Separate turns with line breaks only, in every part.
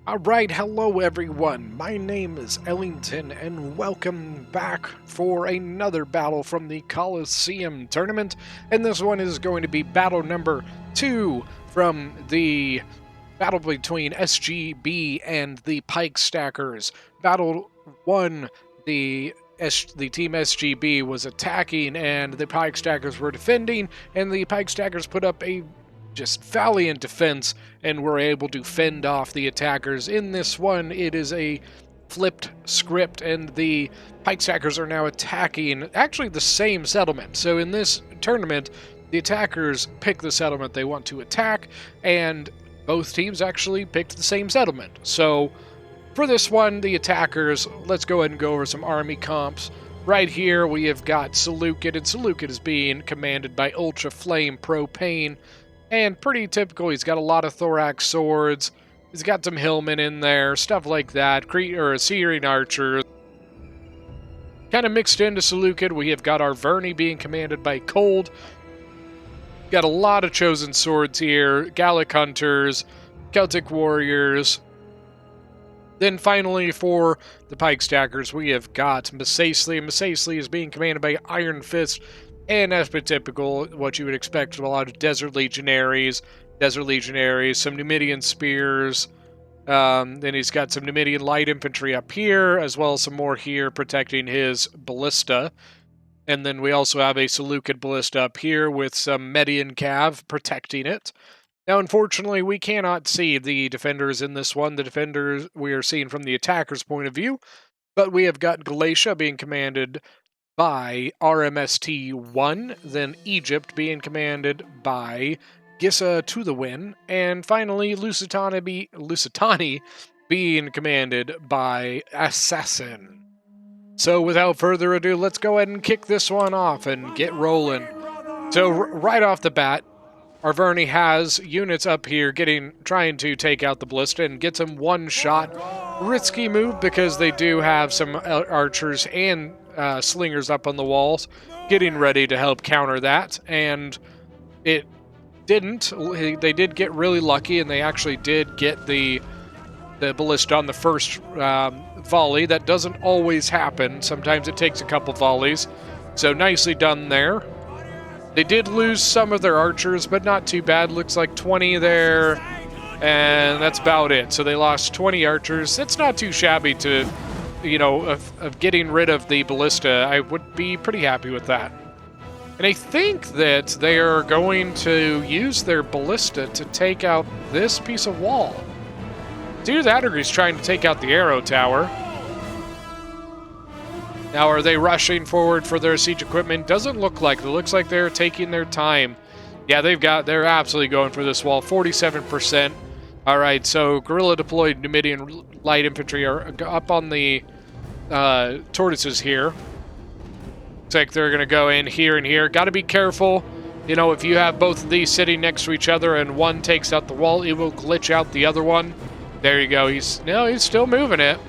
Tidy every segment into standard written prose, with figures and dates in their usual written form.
Alright, hello everyone, my name is Ellington and welcome back for another battle from the Coliseum tournament, and this one is going to be battle number 2 from the battle between SGB and the Pike Stackers. Battle 1, the team SGB was attacking and the Pike Stackers were defending, and the Pike Stackers put up a just valiant defense and were able to fend off the attackers. In this one, it is a flipped script, and the Pike Stackers are now attacking actually the same settlement. So in this tournament, the attackers pick the settlement they want to attack, and both teams actually picked the same settlement. So for this one, the attackers, let's go ahead and go over some army comps. Right here, we have got Seleucid, and Seleucid is being commanded by Ultra Flame Propane. And pretty typical, he's got a lot of thorax swords, he's got some hillmen in there, stuff like that, Assyrian archers. Kind of mixed into Seleucid, we have got our Verney being commanded by Cold. Got a lot of chosen swords here, Gallic hunters, Celtic warriors. Then finally for the Pike Stackers, we have got Masacely. Masacely is being commanded by Iron Fist. And as per typical, what you would expect from a lot of Desert Legionaries, some Numidian spears. Then he's got some Numidian light infantry up here, as well as some more here protecting his ballista. And then we also have a Seleucid ballista up here with some Median cav protecting it. Now, unfortunately, we cannot see the defenders in this one. The defenders we are seeing from the attacker's point of view. But we have got Galatia being commanded by RMST-1, then Egypt being commanded by Gissa to the Win, and finally Lusitani being commanded by Assassin. So without further ado, let's go ahead and kick this one off and get rolling. So right off the bat, our Verney has units up here trying to take out the ballista and gets him one shot. Risky move because they do have some archers and slingers up on the walls getting ready to help counter that, and it didn't. They did get really lucky, and they actually did get the ballista on the first volley. That doesn't always happen. Sometimes it takes a couple volleys, so nicely done there. They did lose some of their archers, but not too bad. Looks like 20 there, and that's about it. So they lost 20 archers. It's not too shabby to, of getting rid of the ballista. I would be pretty happy with that. And I think that they are going to use their ballista to take out this piece of wall. It's either that or he's trying to take out the arrow tower. Now, are they rushing forward for their siege equipment? Doesn't look like it. It looks like they're taking their time. Yeah, they're absolutely going for this wall. 47%. All right, so guerrilla deployed Numidian light infantry are up on the tortoises here. Looks like they're going to go in here and here. Got to be careful. If you have both of these sitting next to each other and one takes out the wall, it will glitch out the other one. There you go. He's still moving it.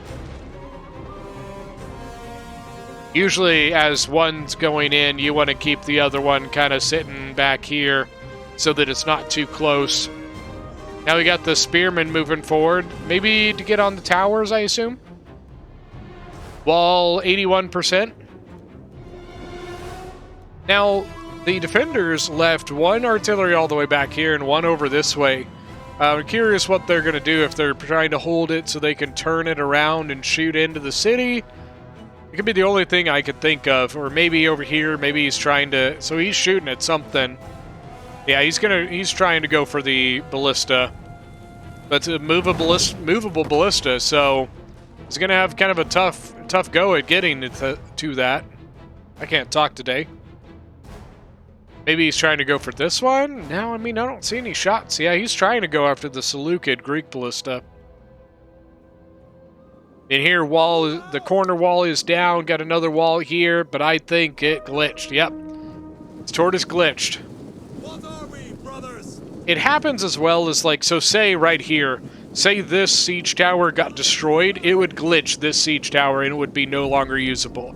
Usually, as one's going in, you want to keep the other one kind of sitting back here so that it's not too close. Now we got the spearmen moving forward. Maybe to get on the towers, I assume. Wall 81%. Now, the defenders left one artillery all the way back here and one over this way. I'm curious what they're going to do if they're trying to hold it so they can turn it around and shoot into the city. It could be the only thing I could think of. Or maybe over here, maybe he's trying to... So he's shooting at something. Yeah, he's trying to go for the ballista. But it's a movable ballista, so he's going to have kind of a tough go at getting to that. I can't talk today. Maybe he's trying to go for this one? No, I don't see any shots. Yeah, he's trying to go after the Seleucid Greek ballista. And here, the corner wall is down. Got another wall here, but I think it glitched. Yep. This tortoise glitched.
What are we, brothers?
It happens as well as, so say right here, say this siege tower got destroyed, it would glitch this siege tower and it would be no longer usable.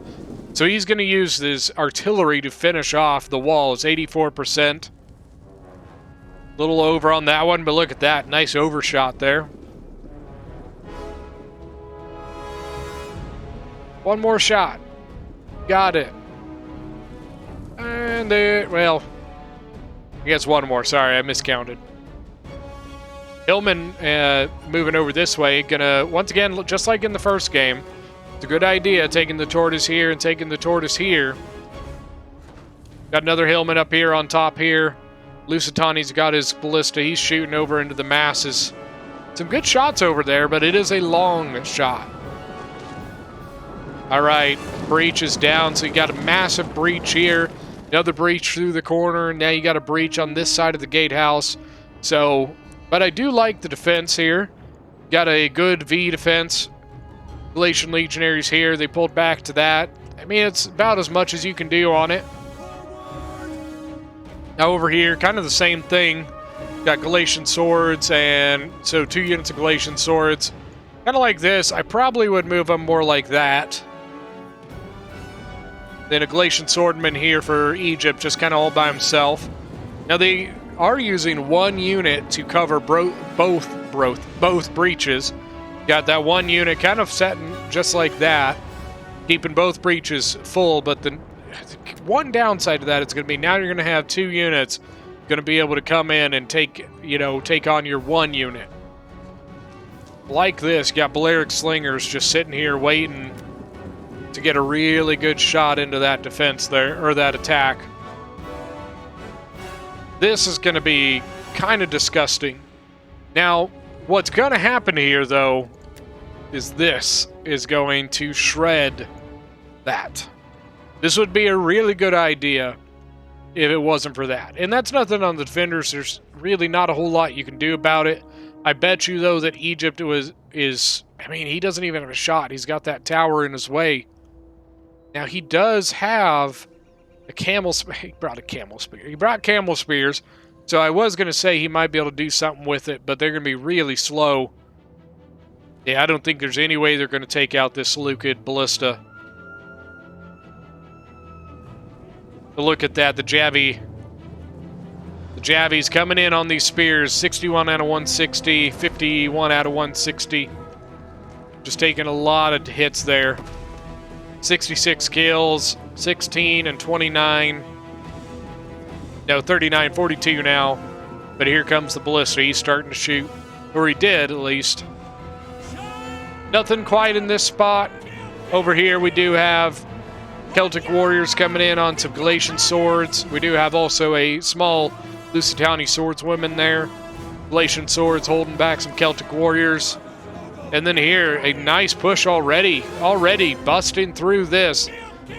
So he's going to use this artillery to finish off the walls. 84%. Little over on that one, but look at that. Nice overshot there. One more shot. Got it. And well, I guess one more. Sorry, I miscounted. Hillman moving over this way. Gonna, once again, just like in the first game, it's a good idea taking the tortoise here and taking the tortoise here. Got another Hillman up here on top here. Lusitani's got his ballista. He's shooting over into the masses. Some good shots over there, but it is a long shot. All right, breach is down, so you got a massive breach here. Another breach through the corner. Now you got a breach on this side of the gatehouse. So, but I do like the defense here. Got a good V defense. Galatian Legionaries here. They pulled back to that. I mean, it's about as much as you can do on it. Now over here, kind of the same thing. Got Galatian swords, and so 2 units of Galatian swords. Kind of like this. I probably would move them more like that. Then a Galatian swordman here for Egypt, just kind of all by himself. Now they are using 1 unit to cover both breaches. Got that 1 unit kind of setting just like that, keeping both breaches full. But the one downside to that is going to be now you're going to have 2 units going to be able to come in and take on your 1 unit. Like this, you got Balearic Slingers just sitting here waiting to get a really good shot into that defense there, or that attack. This is going to be kind of disgusting. Now, what's going to happen here, though, is this is going to shred that. This would be a really good idea if it wasn't for that. And that's nothing on the defenders. There's really not a whole lot you can do about it. I bet you, though, that Egypt I mean, he doesn't even have a shot. He's got that tower in his way. Now, he does have a camel spear. He brought a camel spear. He brought camel spears. So I was going to say he might be able to do something with it, but they're going to be really slow. Yeah, I don't think there's any way they're going to take out this Seleucid ballista. But look at that, the Javi's coming in on these spears. 61 out of 160, 51 out of 160. Just taking a lot of hits there. 66 kills, 16 and 29. No, 39, 42 now. But here comes the ballista. He's starting to shoot. Or he did, at least. Nothing quite in this spot. Over here we do have Celtic warriors coming in on some Galatian swords. We do have also a small Lusitani swordswoman there. Galatian swords holding back some Celtic warriors. And then here, a nice push already busting through this.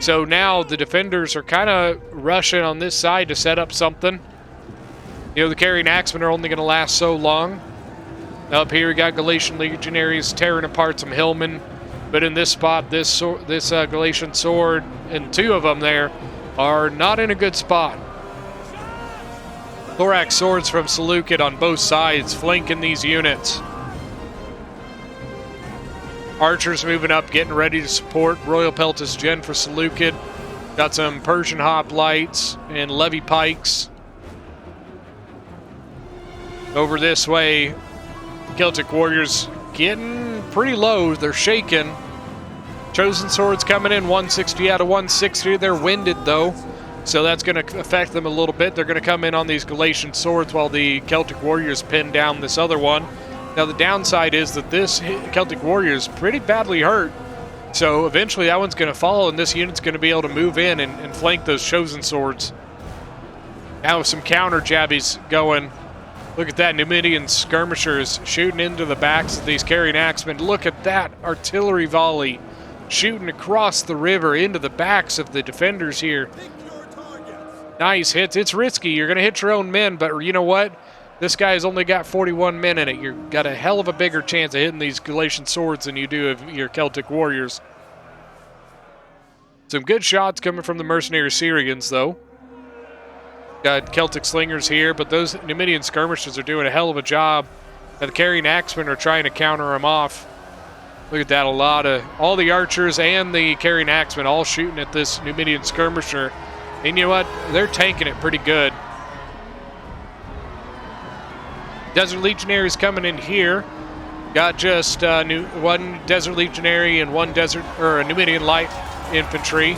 So now the defenders are kind of rushing on this side to set up something. You know, the carrying axemen are only going to last so long. Up here we got Galatian legionaries tearing apart some hillmen. But in this spot, this Galatian sword and 2 of them there are not in a good spot. Thorax swords from Seleucid on both sides flanking these units. Archers moving up, getting ready to support. Royal Peltis Gen for Seleucid. Got some Persian hoplites and levy pikes. Over this way, Celtic warriors getting pretty low. They're shaking. Chosen swords coming in 160 out of 160. They're winded though, so that's going to affect them a little bit. They're going to come in on these Galatian swords while the Celtic warriors pin down this other one. Now the downside is that this Celtic warrior is pretty badly hurt, so eventually that one's going to fall and this unit's going to be able to move in and flank those chosen swords. Now with some counter jabbies going. Look at that, Numidian skirmishers shooting into the backs of these carrying axemen. Look at that artillery volley shooting across the river into the backs of the defenders here. Nice hits. It's risky. You're going to hit your own men, but you know what? This guy's only got 41 men in it. You've got a hell of a bigger chance of hitting these Galatian swords than you do of your Celtic warriors. Some good shots coming from the mercenary Syrians, though. Got Celtic slingers here, but those Numidian skirmishers are doing a hell of a job. And the carrying axemen are trying to counter them off. Look at that, all the archers and the carrying axemen all shooting at this Numidian skirmisher. And you know what? They're tanking it pretty good. Desert Legionaries coming in here. Got just one Desert Legionary and one a Numidian Light Infantry.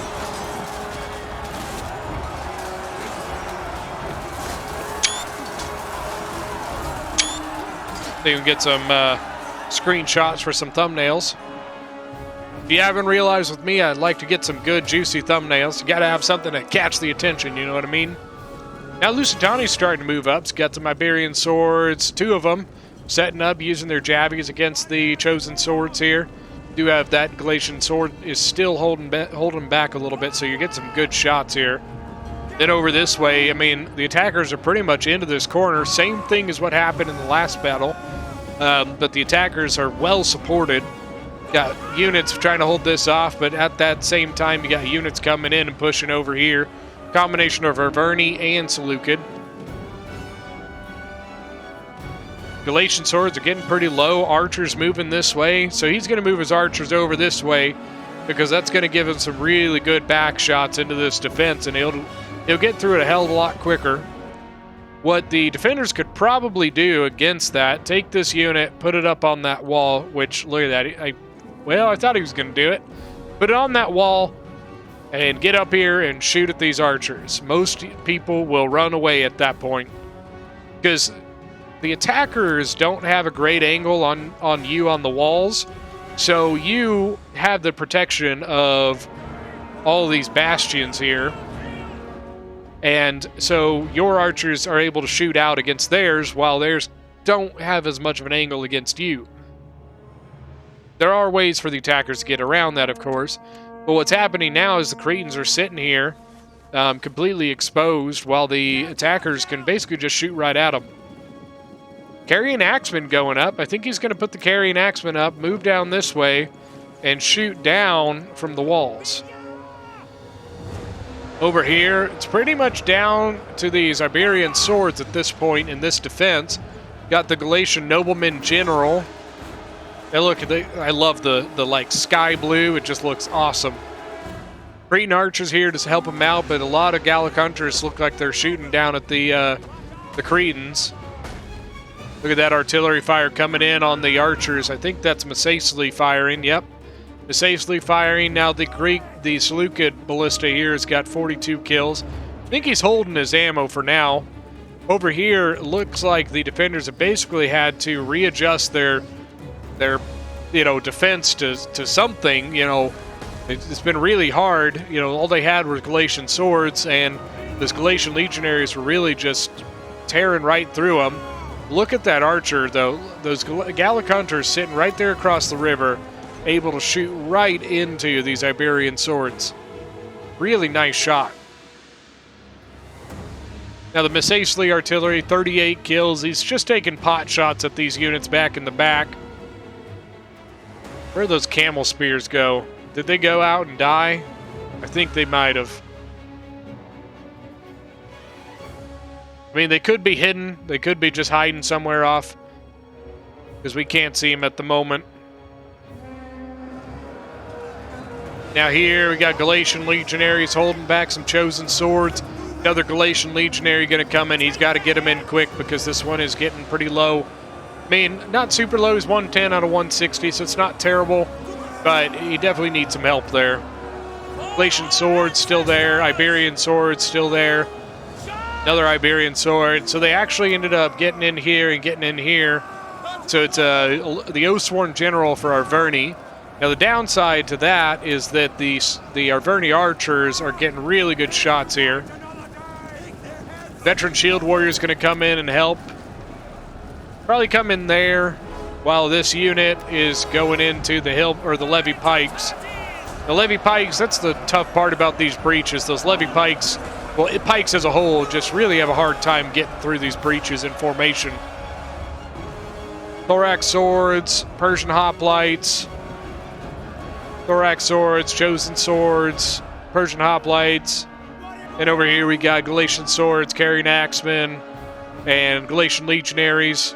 So you can get some screenshots for some thumbnails. If you haven't realized with me, I'd like to get some good, juicy thumbnails. You gotta have something to catch the attention, you know what I mean? Now Lusitani's starting to move up. It's got some Iberian swords, 2 of them, setting up, using their jabbies against the chosen swords here. Do have that Galatian sword is still holding back a little bit, so you get some good shots here. Then over this way, I mean, the attackers are pretty much into this corner. Same thing as what happened in the last battle, but the attackers are well supported. Got units trying to hold this off, but at that same time, you got units coming in and pushing over here. Combination of Arverni and Seleucid. Galatian swords are getting pretty low. Archers moving this way, so he's going to move his archers over this way because that's going to give him some really good back shots into this defense, and he'll get through it a hell of a lot quicker. What the defenders could probably do against that, take this unit, put it up on that wall, which, look at that. I thought he was going to do it. Put it on that wall and get up here and shoot at these archers. Most people will run away at that point because the attackers don't have a great angle on you on the walls, so you have the protection of all these bastions here. And so your archers are able to shoot out against theirs while theirs don't have as much of an angle against you. There are ways for the attackers to get around that, of course. But what's happening now is the Cretans are sitting here completely exposed while the attackers can basically just shoot right at them. Carrying Axeman going up. I think he's going to put the Carrying Axeman up, move down this way, and shoot down from the walls. Over here, it's pretty much down to these Iberian swords at this point in this defense. Got the Galatian Nobleman General. And look, I love the like sky blue. It just looks awesome. Cretan archers here to help them out, but a lot of Gallic hunters look like they're shooting down at the Cretans. Look at that artillery fire coming in on the archers. I think that's Masacely firing. Yep. Masacely firing. Now the Seleucid ballista here has got 42 kills. I think he's holding his ammo for now. Over here, it looks like the defenders have basically had to readjust their defense to something. It's been really hard. All they had were Galatian swords, and those Galatian legionaries were really just tearing right through them. Look at that archer, though. Those Gallic hunters sitting right there across the river, able to shoot right into these Iberian swords. Really nice shot. Now the Masacely artillery, 38 kills. He's just taking pot shots at these units back in the back. Where'd those camel spears go? Did they go out and die? I think they might have. I mean, they could be hidden. They could be just hiding somewhere off because we can't see them at the moment. Now here we got Galatian legionaries holding back some chosen swords. Another Galatian legionary going to come in. He's got to get him in quick because this one is getting pretty low. I mean, not super low. He's 110 out of 160, so it's not terrible, but he definitely needs some help there. Galatian swords still there. Iberian swords still there. Another Iberian sword. So they actually ended up getting in here and getting in here. So it's the Oathsworn General for Arverni. Now the downside to that is that the Arverni archers are getting really good shots here. Veteran Shield Warrior is going to come in and help. Probably come in there while this unit is going into the hill or the levy pikes. The levy pikes, that's the tough part about these breaches. Those levy pikes, well, pikes as a whole just really have a hard time getting through these breaches in formation. Thorax swords, Persian hoplites, thorax swords, chosen swords, Persian hoplites. And over here we got Galatian swords, carrying axemen, and Galatian legionaries.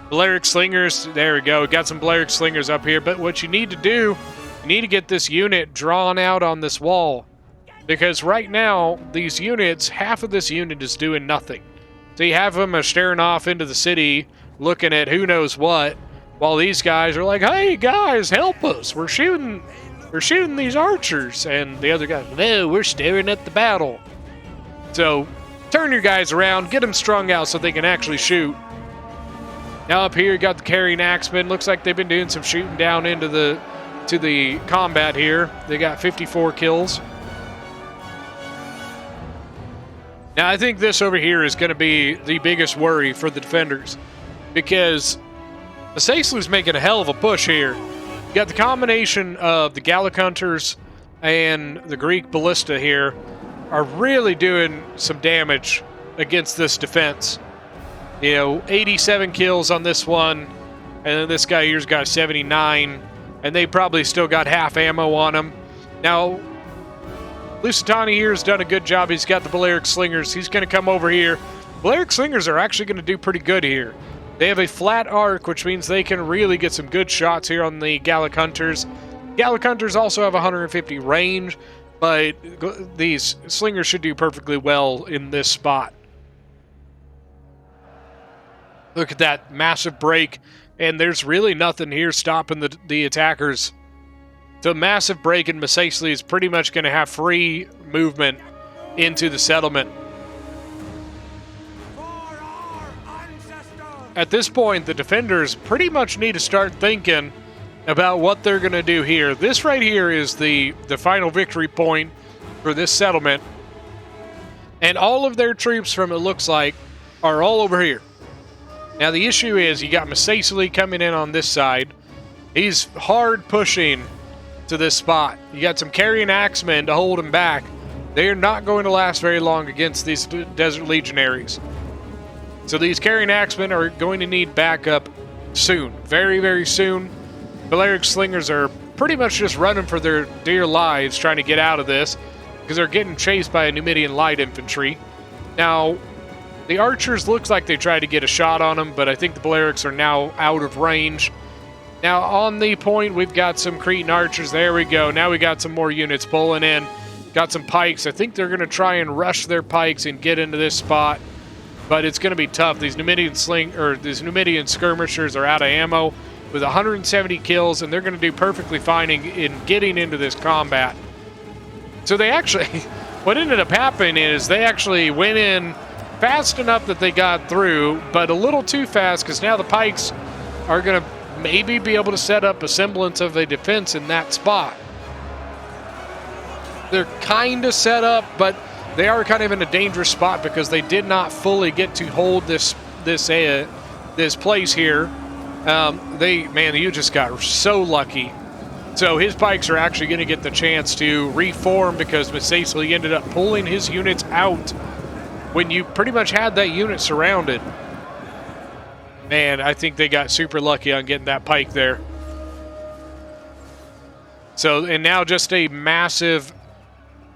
Balearic slingers, there we go. We got some Balearic slingers up here. But what you need to do, you need to get this unit drawn out on this wall. Because right now, these units, half of this unit is doing nothing. So you have them staring off into the city, looking at who knows what. While these guys are like, hey guys, help us. We're shooting these archers. And the other guys, no, we're staring at the battle. So turn your guys around, get them strung out so they can actually shoot. Now up here, you got the carrying axemen. Looks like they've been doing some shooting down into the combat here. They got 54 kills. Now I think this over here is going to be the biggest worry for the defenders, because Meseslu's making a hell of a push here. You got the combination of the Gallic Hunters and the Greek Ballista here are really doing some damage against this defense. You know, 87 kills on this one, and then this guy here's got 79, and they probably still got half ammo on him. Now, Lusitani here has done a good job. He's got the Balearic Slingers. He's going to come over here. Balearic Slingers are actually going to do pretty good here. They have a flat arc, which means they can really get some good shots here on the Gallic Hunters. Gallic Hunters also have 150 range, but these Slingers should do perfectly well in this spot. Look at that massive break, and there's really nothing here stopping the attackers. So massive break, and Meseslu is pretty much going to have free movement into the settlement. At this point, the defenders pretty much need to start thinking about what they're going to do here. This right here is the final victory point for this settlement. And all of their troops, from it looks like, are all over here. Now the issue is you got Meseslu coming in on this side. He's hard pushing to this spot. You got some carrying axemen to hold him back. They are not going to last very long against these Desert Legionaries. So these carrying axemen are going to need backup soon. Very, very soon. Balearic Slingers are pretty much just running for their dear lives trying to get out of this, because they're getting chased by a Numidian light infantry. Now, the archers looks like they tried to get a shot on them, but I think the Balearics are now out of range. Now, on the point, we've got some Cretan archers. There we go. Now we got some more units pulling in. Got some pikes. I think they're going to try and rush their pikes and get into this spot, but it's going to be tough. These Numidian skirmishers are out of ammo with 170 kills, and they're going to do perfectly fine in getting into this combat. So they actually, what ended up happening is they actually went in fast enough that they got through, but a little too fast, because now the pikes are going to maybe be able to set up a semblance of a defense in that spot. They're kind of set up, but they are kind of in a dangerous spot because they did not fully get to hold this place here. You just got so lucky. So his pikes are actually going to get the chance to reform, because Meseslu ended up pulling his units out when you pretty much had that unit surrounded. Man, I think they got super lucky on getting that pike there. So, and now just a massive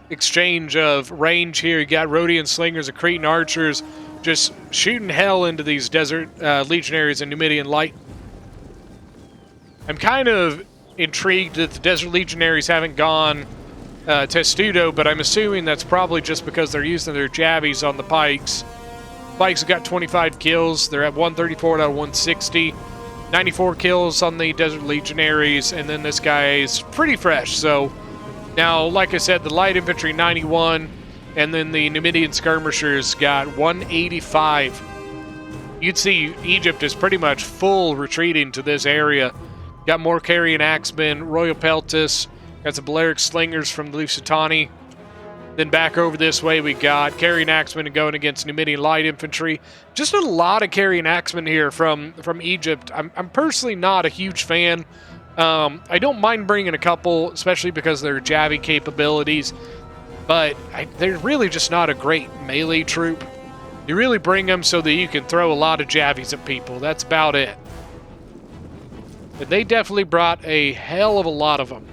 exchange of range here. You got Rhodian Slingers and Cretan Archers just shooting hell into these Desert Legionaries and Numidian Light. I'm kind of intrigued that the Desert Legionaries haven't gone Testudo, but I'm assuming that's probably just because they're using their jabbies on the pikes. Pikes have got 25 kills. They're at 134 out of 160. 94 kills on the Desert Legionaries, and then this guy is pretty fresh. So now, like I said, the light infantry 91, and then the Numidian skirmishers got 185. You'd see Egypt is pretty much full retreating to this area. Got more carrying axemen, Royal Peltis, got some Balearic Slingers from the Lusitani. Then back over this way, we got carrying axemen going against Numidian light infantry. Just a lot of carrying axemen here from Egypt. I'm personally not a huge fan. I don't mind bringing a couple, especially because of their Javi capabilities, but they're really just not a great melee troop. You really bring them so that you can throw a lot of Javies at people. That's about it. But they definitely brought a hell of a lot of them.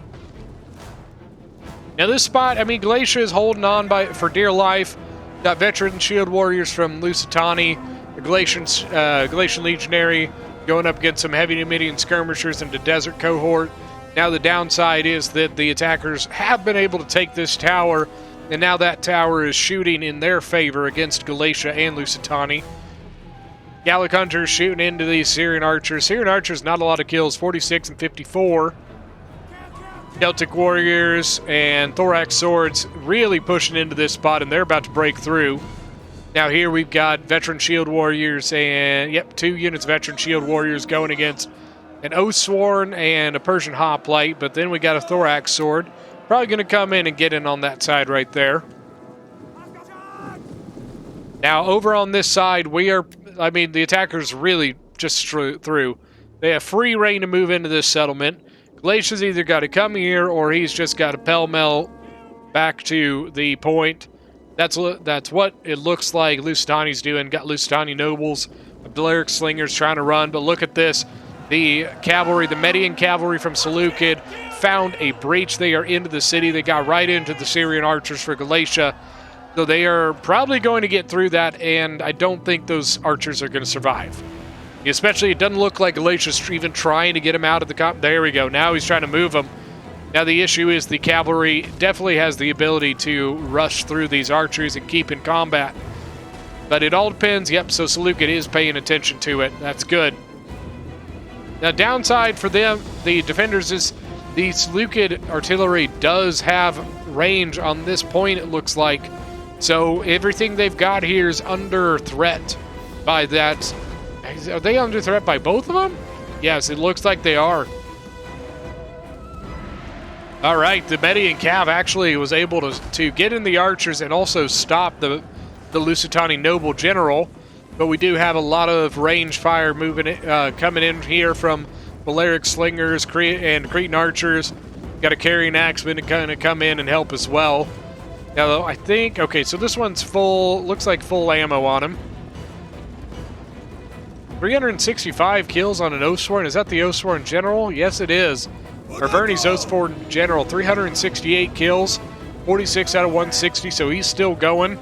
Now this spot, I mean, Galatia is holding on for dear life. Got veteran shield warriors from Lusitani, the Galatian Legionary going up against some heavy Numidian skirmishers into Desert Cohort. Now the downside is that the attackers have been able to take this tower, and now that tower is shooting in their favor against Galatia and Lusitani. Gallic Hunters shooting into these Syrian Archers. Syrian Archers, not a lot of kills, 46 and 54. Celtic Warriors and Thorax Swords really pushing into this spot, and they're about to break through. Now here we've got Veteran Shield Warriors and, yep, 2 units Veteran Shield Warriors going against an Oathsworn and a Persian Hoplite, but then we got a Thorax Sword. Probably going to come in and get in on that side right there. Now over on this side, the attackers really just through. They have free reign to move into this settlement. Glacia's either got to come here or he's just got to pell-mell back to the point. That's what it looks like Lusitani's doing. Got Lusitani nobles, Balearic slingers trying to run, but look at this. The cavalry, the Median cavalry from Seleucid, found a breach. They are into the city. They got right into the Syrian archers for Galatia. So they are probably going to get through that, and I don't think those archers are going to survive. Especially, it doesn't look like Galatia's even trying to get him out of the There we go. Now he's trying to move them. Now the issue is the cavalry definitely has the ability to rush through these archers and keep in combat. But it all depends. Yep, so Seleucid is paying attention to it. That's good. Now downside for them, the defenders, is the Seleucid artillery does have range on this point, it looks like. So everything they've got here is under threat by that. Are they under threat by both of them? Yes, it looks like they are. All right, the Median Cav actually was able to get in the archers and also stop the Lusitani noble general. But we do have a lot of range fire coming in here from Balearic slingers and Cretan archers. Got a carrying axeman to kind of come in and help as well. Now, I think, okay, so this one's full, looks like full ammo on him. 365 kills on an Oathsworn. Is that the Oathsworn General? Yes, it is. Arverni's Oathsworn General, 368 kills, 46 out of 160, so he's still going.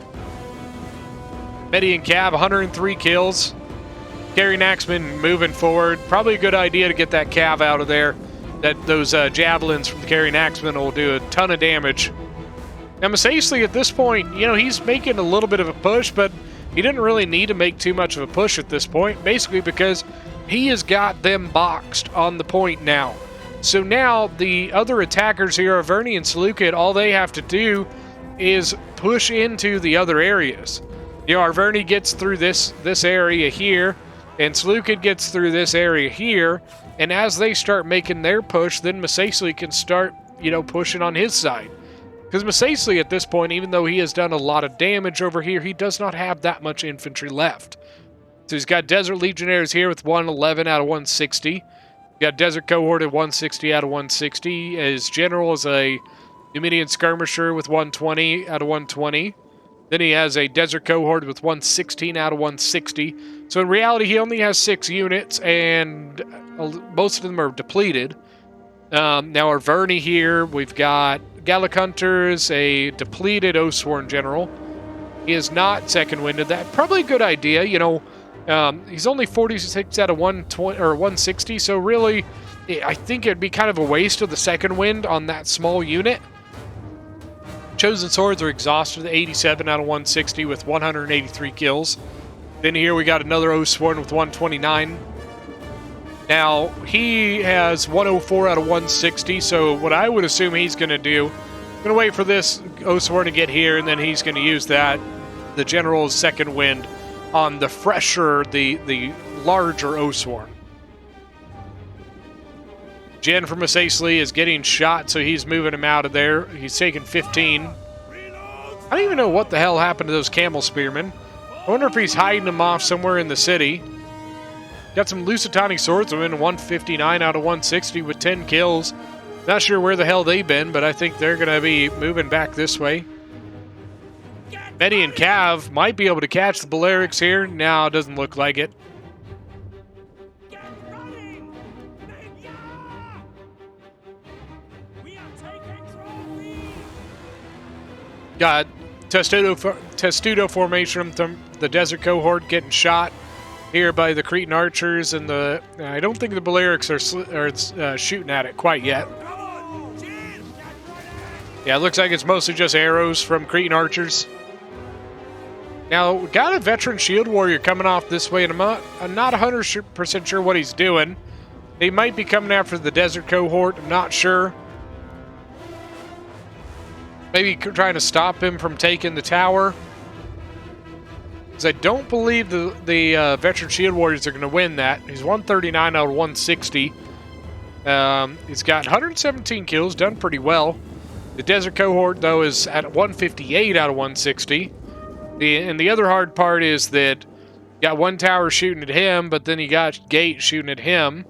Median Cav, 103 kills. Carrying axeman moving forward. Probably a good idea to get that Cav out of there. Those javelins from the carrying axeman will do a ton of damage. Now, Masacely at this point, he's making a little bit of a push, but he didn't really need to make too much of a push at this point, basically because he has got them boxed on the point now. So now the other attackers here, Arverni and Seleucid, all they have to do is push into the other areas. Arverni gets through this area here, and Seleucid gets through this area here, and as they start making their push, then Masacely can start, pushing on his side. Because Masacely at this point, even though he has done a lot of damage over here, he does not have that much infantry left. So he's got Desert Legionnaires here with 111 out of 160. He's got Desert Cohort at 160 out of 160. His general is a Numidian Skirmisher with 120 out of 120. Then he has a Desert Cohort with 116 out of 160. So in reality, he only has 6 units, and most of them are depleted. Now Arverni here, we've got Gallic Hunters, a depleted Oathsworn General. He is not second winded. That probably a good idea. He's only 46 out of 120 or 160, so really, I think it'd be kind of a waste of the second wind on that small unit. Chosen Swords are exhausted, 87 out of 160 with 183 kills. Then here we got another Oathsworn with 129. Now, he has 104 out of 160, so what I would assume he's going to do, I'm going to wait for this Oathsworn to get here, and then he's going to use that, the General's second wind, on the fresher, the larger Oathsworn. Jen from Masacely is getting shot, so he's moving him out of there. He's taking 15. I don't even know what the hell happened to those camel spearmen. I wonder if he's hiding them off somewhere in the city. Got some Lusitani swordsmen, 159 out of 160 with 10 kills. Not sure where the hell they've been, but I think they're going to be moving back this way. Median Cav might be able to catch the Balearics here. Now, it doesn't look like it. Got Testudo formation from the Desert Cohort getting shot here by the Cretan archers, and I don't think the Balearics are shooting at it quite yet. Yeah, it looks like it's mostly just arrows from Cretan archers. Now, we got a veteran shield warrior coming off this way, and I'm not 100% sure what he's doing. He might be coming after the desert cohort. I'm not sure. Maybe trying to stop him from taking the tower. Because I don't believe the veteran shield warriors are going to win that. He's 139 out of 160. He's got 117 kills, done pretty well. The desert cohort, though, is at 158 out of 160. And the other hard part is that you got one tower shooting at him, but then you got gate shooting at him.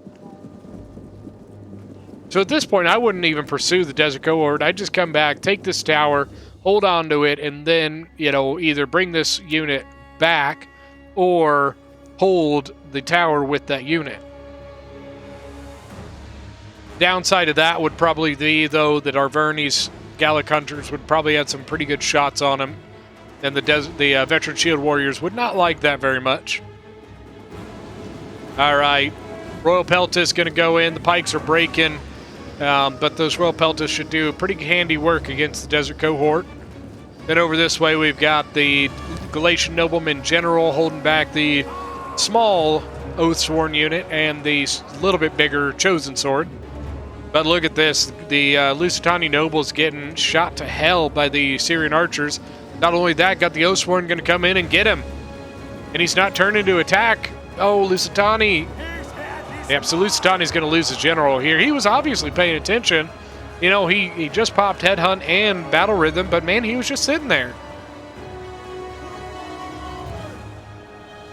So at this point, I wouldn't even pursue the desert cohort. I'd just come back, take this tower, hold on to it, and then, you know, either bring this unit back or hold the tower with that unit. Downside of that would probably be, though, that Arverni's Gallic Hunters would probably have some pretty good shots on him. And the veteran shield warriors would not like that very much. All right. Royal Peltis going to go in. The pikes are breaking. But those Royal Peltis should do pretty handy work against the desert cohort. Then over this way, we've got the Galatian Nobleman General holding back the small Oathsworn unit and the little bit bigger Chosen Sword. But look at this. The Lusitani Nobles getting shot to hell by the Syrian archers. Not only that, got the Oathsworn going to come in and get him. And he's not turning to attack. Oh, Lusitani. Yep, so Lusitani's going to lose his general here. He was obviously paying attention. You know, he just popped Headhunt and Battle Rhythm, but man, he was just sitting there.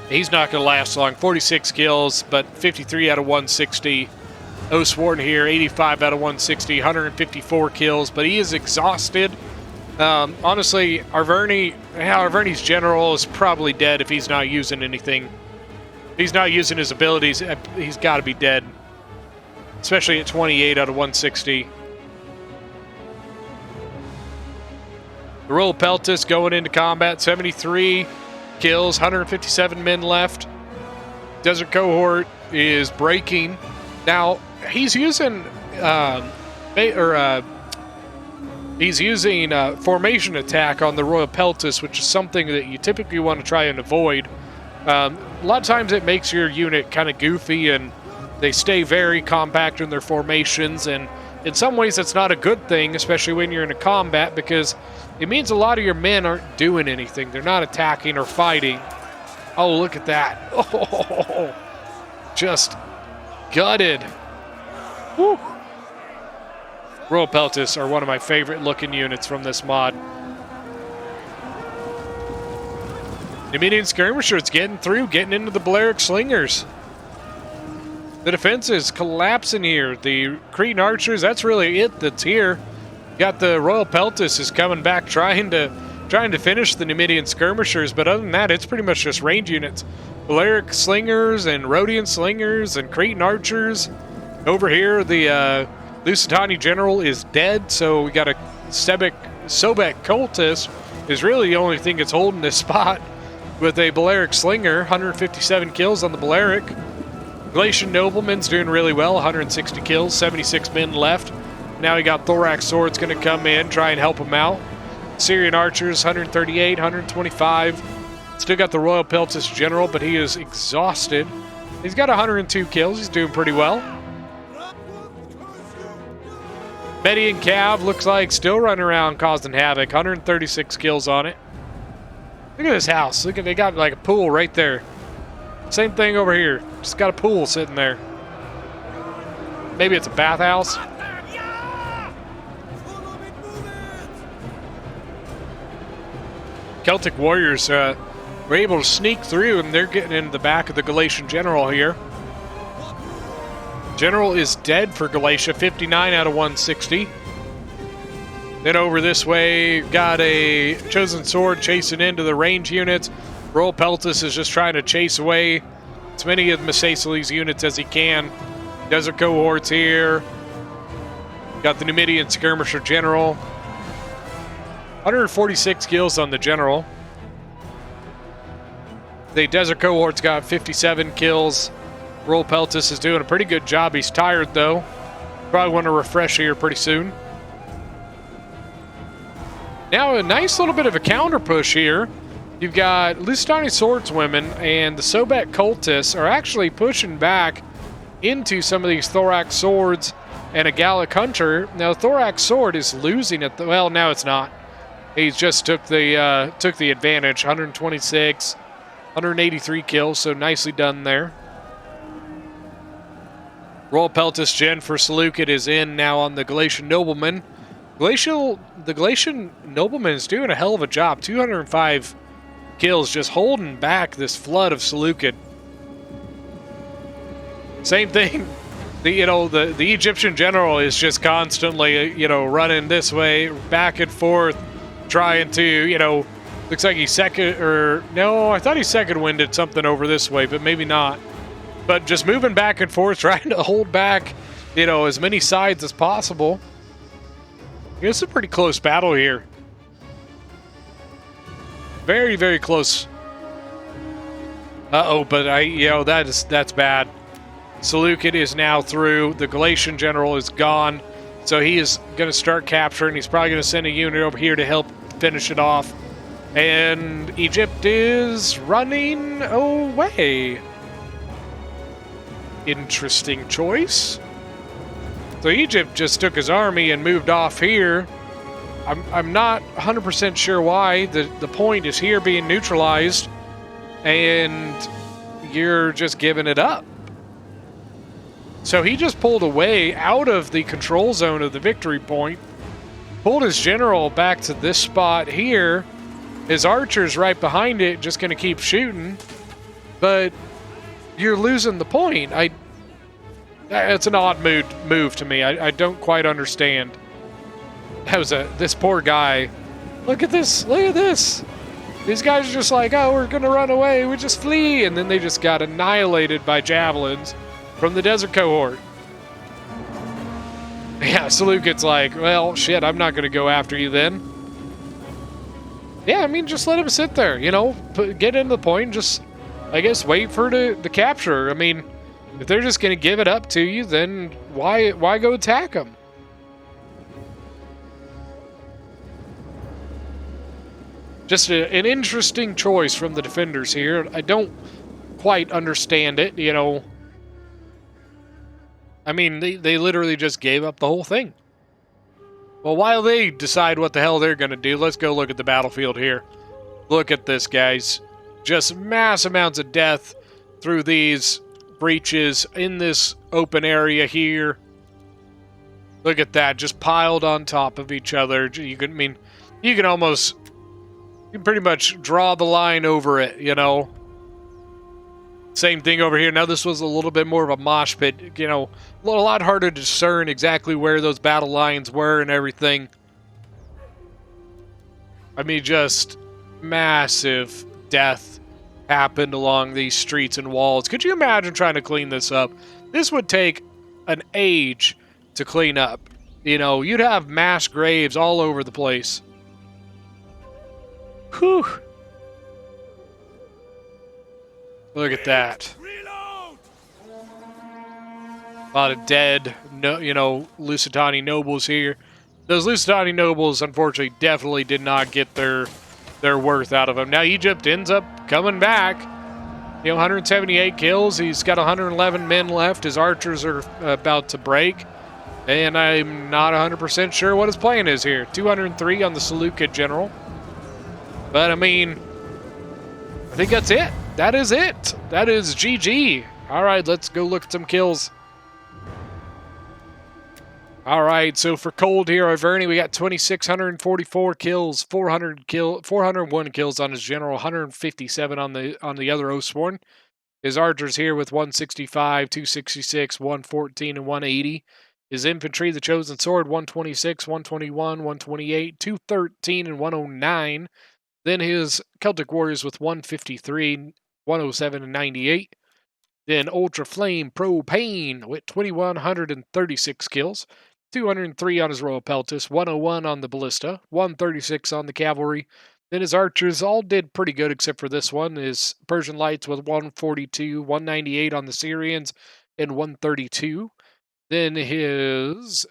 He's not going to last long. 46 kills, but 53 out of 160. Oathsworn here, 85 out of 160, 154 kills, but he is exhausted. Honestly, Arverni's general is probably dead if he's not using anything. If he's not using his abilities, he's got to be dead. Especially at 28 out of 160. The Royal Peltis going into combat, 73 kills, 157 men left. Desert Cohort is breaking. Now, he's using formation attack on the Royal Peltis, which is something that you typically want to try and avoid. A lot of times it makes your unit kind of goofy, and they stay very compact in their formations, and in some ways that's not a good thing, especially when you're in a combat, because it means a lot of your men aren't doing anything. They're not attacking or fighting. Oh, look at that. Oh, just gutted. Woo. Royal Peltis are one of my favorite looking units from this mod. Numidian Skirmishers getting through, getting into the Balearic Slingers. The defense is collapsing here. The Cretan Archers, that's really it that's here. Got the Royal Peltis is coming back trying to finish the Numidian Skirmishers, but other than that, it's pretty much just range units. Balearic Slingers and Rhodian Slingers and Cretan Archers. Over here, the Lusitani General is dead, so we got a Sobek Cultist is really the only thing that's holding this spot with a Balearic Slinger, 157 kills on the Balearic. Galatian Nobleman's doing really well, 160 kills, 76 men left. Now we got Thorax Swords going to come in, try and help him out. Syrian Archers, 138, 125. Still got the Royal Peltis General, but he is exhausted. He's got 102 kills, he's doing pretty well. Median Cav looks like still running around causing havoc. 136 kills on it. Look at this house. Look at, they got like a pool right there. Same thing over here. Just got a pool sitting there. Maybe it's a bathhouse. Celtic Warriors were able to sneak through, and they're getting into the back of the Galatian General here. General is dead for Galatia, 59 out of 160. Then over this way, got a Chosen Sword chasing into the range units. Royal Peltis is just trying to chase away as many of Mesacles' units as he can. Desert Cohorts here. Got the Numidian Skirmisher General. 146 kills on the General. The Desert Cohort's got 57 kills. Royal Peltis is doing a pretty good job. He's tired, though. Probably want to refresh here pretty soon. Now, a nice little bit of a counter push here. You've got Lusitani swordswomen and the Sobek cultists are actually pushing back into some of these thorax swords and a Gallic hunter. Now, the thorax sword is losing at the well. Now it's not. He just took the advantage. 126, 183 kills. So nicely done there. Royal Peltis Gen for Seleucid is in now on the Galatian Nobleman. The Galatian Nobleman is doing a hell of a job. 205 kills, just holding back this flood of Seleucid. Same thing. The Egyptian general is just constantly running this way, back and forth, trying to looks like he's second or no, I thought he second winded something over this way, but maybe not. But just moving back and forth, trying to hold back, as many sides as possible. It's a pretty close battle here. Very, very close. Uh-oh, but that's bad. Seleucid is now through. The Galatian general is gone. So he is going to start capturing. He's probably going to send a unit over here to help finish it off. And Egypt is running away. Interesting choice. So Egypt just took his army and moved off here. I'm not 100% sure why. The point is here being neutralized, and you're just giving it up. So he just pulled away out of the control zone of the victory point, pulled his general back to this spot here. His archer's right behind it, just going to keep shooting, but you're losing the point. It's an odd move to me. I don't quite understand. That was this poor guy. Look at this. Look at this. These guys are just like, oh, we're going to run away. We just flee. And then they just got annihilated by javelins from the desert cohort. Yeah, Seleucid's like, well, shit, I'm not going to go after you then. Yeah, I mean, just let him sit there, get into the point and just, I guess, wait for the capture. I mean, if they're just going to give it up to you, then why go attack them? Just an interesting choice from the defenders here. I don't quite understand it, I mean, they literally just gave up the whole thing. Well, while they decide what the hell they're going to do, let's go look at the battlefield here. Look at this, guys. Just mass amounts of death through these breaches in this open area here. Look at that, just piled on top of each other. You can pretty much draw the line over it, Same thing over here. Now this was a little bit more of a mosh pit, a lot harder to discern exactly where those battle lines were and everything. I mean, just massive death happened along these streets and walls. Could you imagine trying to clean this up? This would take an age to clean up. You'd have mass graves all over the place. Whew. Look at that. A lot of dead, Lusitani nobles here. Those Lusitani nobles, unfortunately, definitely did not get their worth out of them. Now Egypt ends up coming back. 178 kills. He's got 111 men left. His archers are about to break. And I'm not 100% sure what his plan is here. 203 on the Seleucid general. But, I mean, I think that's it. That is it. That is GG. All right, let's go look at some kills. All right, so for Cold here, Iverny, we got 2,644 kills, 401 kills on his general, 157 on the other Oathsworn. His archers here with 165, 266, 114, and 180. His infantry, the Chosen Sword, 126, 121, 128, 213, and 109. Then his Celtic Warriors with 153, 107, and 98. Then Ultra Flame Propane with 2,136 kills, 203 on his Royal Peltis, 101 on the Ballista, 136 on the Cavalry. Then his archers all did pretty good except for this one. His Persian Lights with 142, 198 on the Syrians, and 132. Then his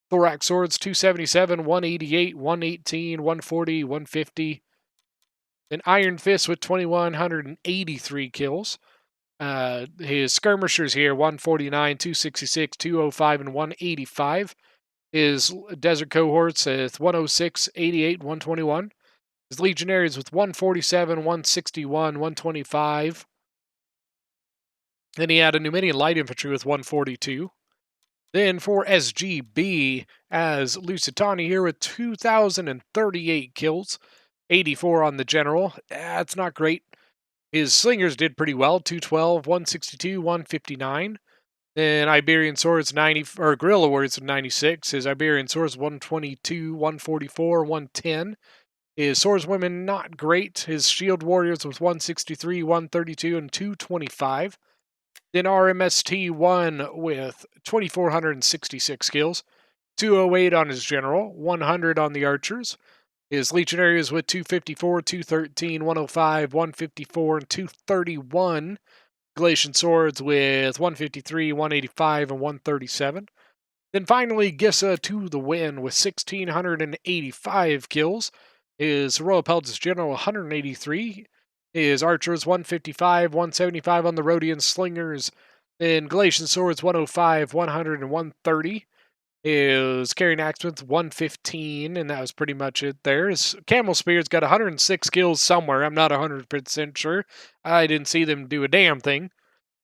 Thorax Swords, 277, 188, 118, 140, 150. Then Iron Fist with 2,183 kills. His skirmishers here 149, 266, 205, and 185. His desert cohorts with 106, 88, 121. His legionaries with 147, 161, 125. Then he had a Numidian light infantry with 142. Then for SGB, as Lusitani here with 2,038 kills, 84 on the general. That's not great. His slingers did pretty well, 212, 162, 159. Then Iberian swords 90, or guerrilla warriors 96. His Iberian swords 122, 144, 110. His swordswomen not great. His shield warriors with 163, 132, and 225. Then RMST 1 with 2,466 kills, 208 on his general, 100 on the archers. His legionaries with 254, 213, 105, 154, and 231. Galatian swords with 153, 185, and 137. Then finally, Gissa to the win with 1,685 kills. His Royal Pelts General 183. His archers 155, 175 on the Rhodian slingers. Then Galatian swords 105, 100, and 130. His carrying axeman's 115, and that was pretty much it there. His camel spear's got 106 kills somewhere. I'm not 100% sure. I didn't see them do a damn thing.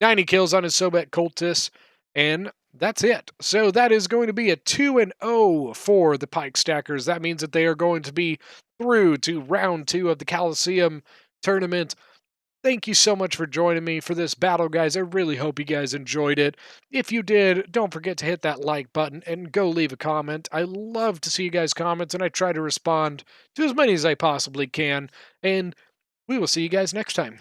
90 kills on his Sobek cultists, and that's it. So that is going to be a 2-0 for the Pike Stackers. That means that they are going to be through to round 2 of the Coliseum tournament. Thank you so much for joining me for this battle, guys. I really hope you guys enjoyed it. If you did, don't forget to hit that like button and go leave a comment. I love to see you guys' comments, and I try to respond to as many as I possibly can. And we will see you guys next time.